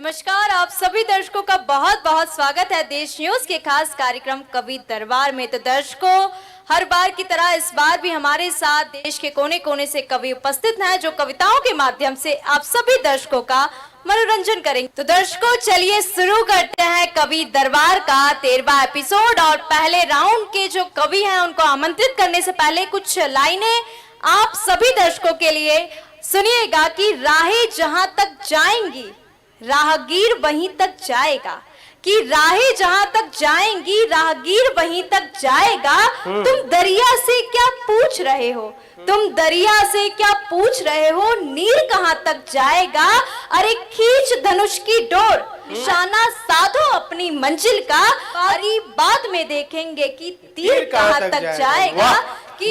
नमस्कार, आप सभी दर्शकों का बहुत बहुत स्वागत है देश न्यूज के खास कार्यक्रम कवि दरबार में। तो दर्शकों, हर बार की तरह इस बार भी हमारे साथ देश के कोने कोने से कवि उपस्थित हैं जो कविताओं के माध्यम से आप सभी दर्शकों का मनोरंजन करेंगे। तो दर्शकों, चलिए शुरू करते हैं कवि दरबार का 13वां एपिसोड। और पहले राउंड के जो कवि हैं उनको आमंत्रित करने से पहले कुछ लाइनें आप सभी दर्शकों के लिए सुनिएगा कि राहें जहां तक जाएंगी राहगीर वहीं तक जाएगा, कि राहें जहां तक जाएंगी राहगीर वहीं तक जाएगा। तुम दरिया से क्या पूछ रहे हो, तुम दरिया से क्या पूछ रहे हो, नीर कहां तक जाएगा। अरे खींच धनुष की डोर, निशाना साधो अपनी मंजिल का, और बाद में देखेंगे कि तीर कहां तक जाएगा।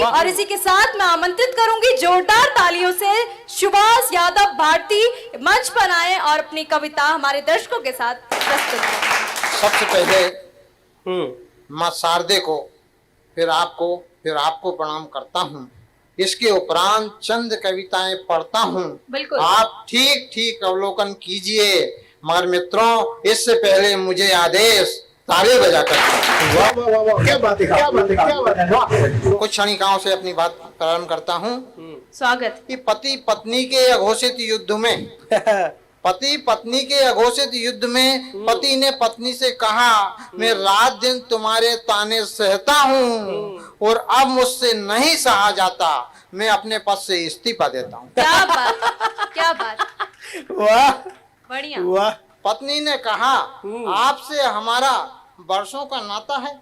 और इसी के साथ मैं आमंत्रित करूंगी जोरदार तालियों से सुभाष यादव भारती मंच पर आए और अपनी कविता हमारे दर्शकों के साथ प्रस्तुत करें। सबसे पहले मां शारदे को फिर आपको प्रणाम करता हूँ। इसके उपरांत चंद कविताएं पढ़ता हूँ, आप ठीक ठीक अवलोकन कीजिए। मगर मित्रों, इससे पहले मुझे आदेश ताली बजाकर वाह वाह वाह वाह, क्या बात है, क्या बात है, क्या बात है। कुछ क्षणिकाओं से अपनी बात प्रारंभ करता हूँ। स्वागत। कि पति पत्नी के अघोषित युद्ध में पति ने पत्नी से कहा, मैं रात दिन तुम्हारे ताने सहता हूँ और अब मुझसे नहीं सहा जाता, मैं अपने पद से इस्तीफा देता हूँ। क्या बात, क्या बात, वाह बढ़िया। वाह। पत्नी ने कहा, आपसे हमारा वर्षों का नाता है।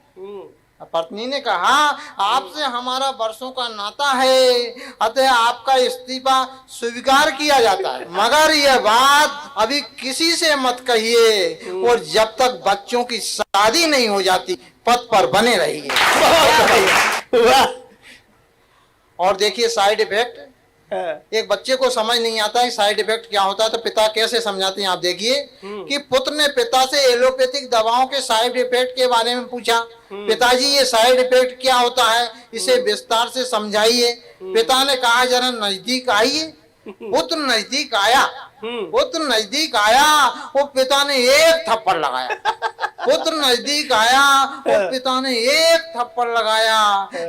पत्नी ने कहा, आपसे हमारा वर्षों का नाता है, अतः आपका इस्तीफा स्वीकार किया जाता है। मगर यह बात अभी किसी से मत कहिए, और जब तक बच्चों की शादी नहीं हो जाती पद पर बने रहिए। वाह। और देखिए साइड इफेक्ट, एक बच्चे को समझ नहीं आता है साइड इफेक्ट क्या होता है, तो पिता कैसे समझाते हैं आप देखिए। कि पुत्र ने पिता से एलोपैथिक दवाओं के साइड इफेक्ट के बारे में पूछा। पिताजी, ये साइड इफेक्ट क्या होता है, इसे विस्तार से समझाइए। पिता ने कहा, जरा नजदीक आइए। पुत्र नजदीक आया, वो पिता ने एक थप्पड़ लगाया। पुत्र नजदीक आया, वो पिता ने एक थप्पड़ लगाया।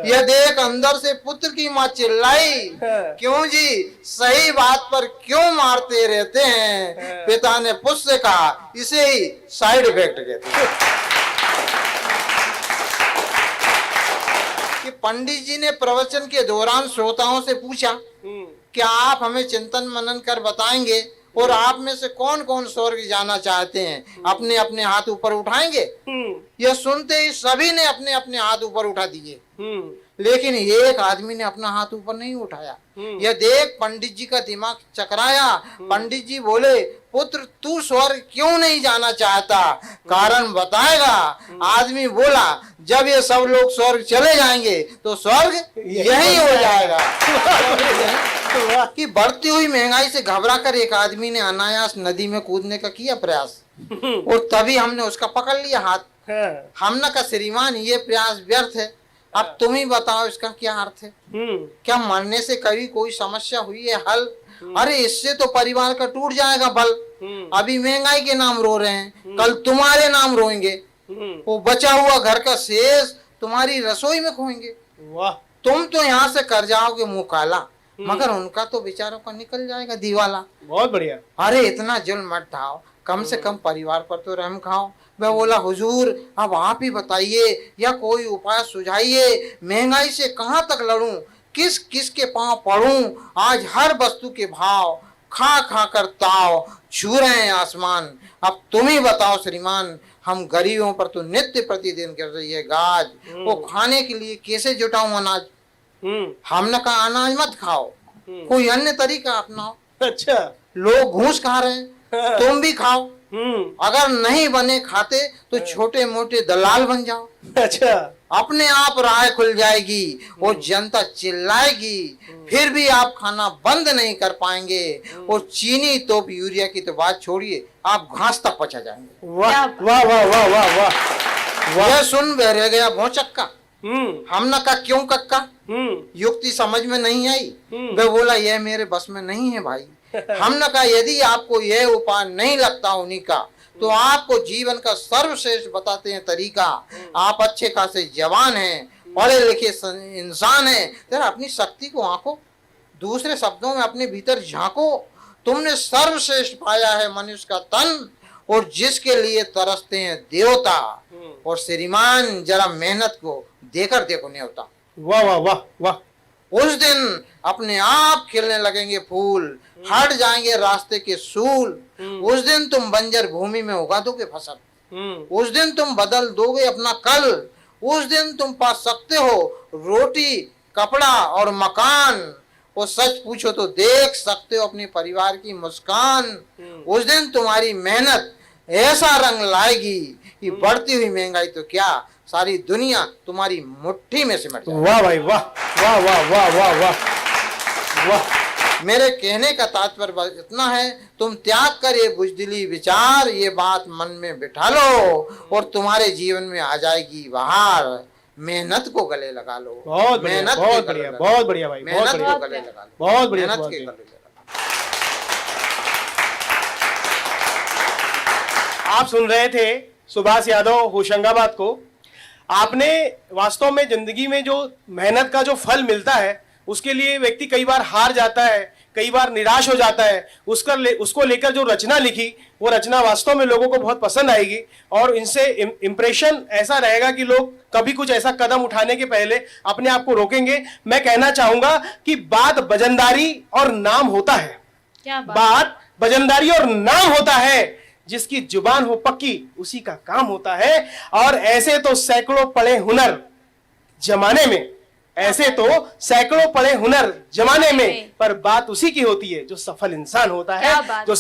यह देख अंदर से पुत्र की माँ चिल्लाई, क्यों जी, सही बात पर क्यों मारते रहते हैं। पिता ने पुत्र से कहा, इसे ही साइड इफेक्ट कहते हैं। कि पंडित जी ने प्रवचन के दौरान श्रोताओं से पूछा, क्या आप हमें चिंतन मनन कर बताएंगे, और आप में से कौन कौन स्वर्ग जाना चाहते हैं, अपने अपने हाथ ऊपर उठाएंगे। यह सुनते ही सभी ने अपने अपने हाथ ऊपर उठा दिए, लेकिन एक आदमी ने अपना हाथ ऊपर नहीं उठाया। यह देख पंडित जी का दिमाग चकराया। पंडित जी बोले, पुत्र तू स्वर्ग क्यों नहीं जाना चाहता, कारण बताएगा। आदमी बोला, जब ये सब लोग स्वर्ग चले जाएंगे तो स्वर्ग यही हो जाएगा। कि बढ़ती हुई महंगाई से घबराकर एक आदमी ने अनायास नदी में कूदने का किया प्रयास, और तभी हमने उसका पकड़ लिया हाथ। हमने कहा, श्रीमान ये प्रयास व्यर्थ है, अब तुम ही बताओ इसका क्या अर्थ है। क्या मरने से कभी कोई समस्या हुई है हल? अरे इससे तो परिवार का टूट जाएगा बल। अभी महंगाई के नाम रो रहे हैं, कल तुम्हारे नाम रोएंगे। वो बचा हुआ घर का शेष तुम्हारी रसोई में खोएंगे। वाह। तुम तो यहाँ से कर जाओगे मुंह काला, मगर उनका तो बेचारों का निकल जाएगा दीवाला। बहुत बढ़िया। अरे इतना जुल्म मत ढाओ, कम से कम परिवार पर तो रहम खाओ। मैं बोला, हुजूर अब आप ही बताइए, या कोई उपाय सुझाइए। महंगाई से कहाँ तक लड़ूं, किस किस के पांव पड़ूं। आज हर वस्तु के भाव खा खा कर ताव छू रहे हैं आसमान। अब तुम ही बताओ श्रीमान, हम गरीबों पर तो नित्य प्रतिदिन कर रही है गाज। वो खाने के लिए कैसे जुटाऊं अनाज। हमने कहा, अनाज मत खाओ, कोई अन्य तरीका अपनाओ। अच्छा। लोग घूस खा रहे हैं, तुम भी खाओ। अगर नहीं बने खाते तो छोटे मोटे दलाल बन जाओ। अच्छा। अपने आप राह खुल जाएगी, वो जनता चिल्लाएगी, फिर भी आप खाना बंद नहीं कर पाएंगे। और चीनी तोप यूरिया की तो बात छोड़िए, आप घास तक पचा जाएंगे। वाह वाह वाह वाह वाह वाह। यह सुन रह गया भौचक्का। हमने कहा, क्यों कक्का, युक्ति समझ में नहीं आई। वे बोला, यह मेरे बस में नहीं है भाई, हमने कहा यदि आपको यह उपाय नहीं लगता उन्हीं का, तो आपको जीवन का सर्वश्रेष्ठ बताते हैं तरीका। आप अच्छे खासे जवान हैं, पढ़े लिखे इंसान हैं, जरा अपनी शक्ति को आंको, दूसरे शब्दों में अपने भीतर झांको। तुमने सर्वश्रेष्ठ पाया है मनुष्य का तन, और जिसके लिए तरसते हैं देवता। और श्रीमान जरा मेहनत को देकर देखो न्योता। वाह वाह वाह वाह। उस दिन अपने आप खिलने लगेंगे फूल, हट जाएंगे रास्ते के सूल। उस दिन तुम बंजर भूमि में उगा दोगे फसल। उस दिन तुम बदल दोगे अपना कल। उस दिन तुम पा सकते हो रोटी, कपड़ा और मकान। वो सच पूछो तो देख सकते हो अपने परिवार की मुस्कान। उस दिन तुम्हारी मेहनत ऐसा रंग लाएगी कि बढ़ती हुई महंगाई तो क्या, सारी दुनिया तुम्हारी मुट्ठी में सिमट जाएगी। वाह भाई वाह वाह वाह वाह वाह वाह वाह। मेरे कहने का तात्पर्य बस इतना है, तुम त्याग कर ये बुजदिली विचार, ये बात मन में बिठा लो और तुम्हारे जीवन में आ जाएगी बहार। मेहनत को गले लगा लो। बहुत बढ़िया, मेहनत बहुत के गले बढ़िया, लगा लो। बहुत बढ़िया भाई, बहुत मेहनत बढ़िया। को गले लगा लो। बहुत बढ़िया, मेहनत बहुत के बढ़िया। गले लगा लो। आप सुन रहे थे सुभाष यादव होशंगाबाद को। आपने वास्तव में जिंदगी में जो मेहनत का जो फल मिलता है, उसके लिए व्यक्ति कई बार हार जाता है, कई बार निराश हो जाता है। उसको लेकर जो रचना लिखी, वो रचना वास्तव में लोगों को बहुत पसंद आएगी और इनसे इम्प्रेशन ऐसा रहेगा कि लोग कभी कुछ ऐसा कदम उठाने के पहले अपने आप को रोकेंगे। मैं कहना चाहूंगा कि बात वजनदारी और नाम होता है। क्या बात वजनदारी और नाम होता है। जिसकी जुबान हो पक्की उसी का काम होता है। और ऐसे तो सैकड़ों पड़े हुनर जमाने में, ऐसे तो सैकड़ों पड़े हुनर जमाने में, पर बात उसी की होती है जो सफल इंसान होता क्या है, बात। जो